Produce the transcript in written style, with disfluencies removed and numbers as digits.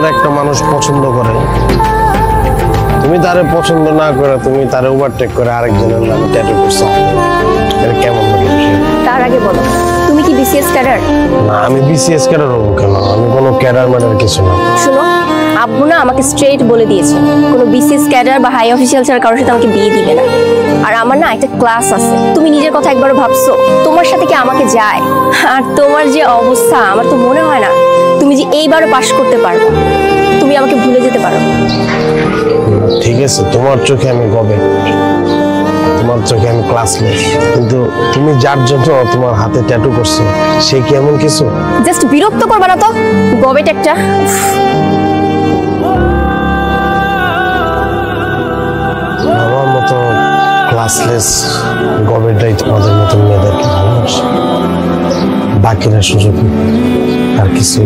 তোমার একটা মানুষ পছন্দ করে, তুমি তারে পছন্দ না করে তুমি তারে ওভারটেক করে আরেকজনের নামে ট্যাটু করছো, এটা কেমন লাগে? তার আগে বলো, তুমি কি বিসিএস ক্যাডার? না, আমি বিসিএস ক্যাডার হবো কেন? আমি কোনো ক্যাডার ম্যাডার কিছু না। শোনো, আব্বু না আমাকে স্ট্রেট বলে দিয়েছে কোনো বিসিএস ক্যাডার বা হাই অফিসিয়াল ছাড়া কারোর সাথে আমাকে বিয়ে দিবে না। আর আমার না একটা ক্লাস আছে, তুমি নিজের কথা একবার ভাবছো তোমার সাথে কি আমাকে যায়? আর তোমার যে অবস্থা, আমার তো মনে হয় না তুমি যে এইবারও পাশ করতে পারবে। তুমি আমাকে ভুলে যেতে পারো। ঠিক আছে, তোমার চোখে আমি গবে, তোমার চোখে আমি ক্লাসলেস, কিন্তু তুমি যার জন্য তোমার হাতে ট্যাটু করছো সে কি এমন কিছু? জাস্ট বিরক্ত করবা না তো, গবেট একটা। আমার মতো ক্লাসলেস গবেটাই তোমাদের মতো মেয়েদেরকে ভালোবাসে, বাকিরা সুযোগ আর কিছু।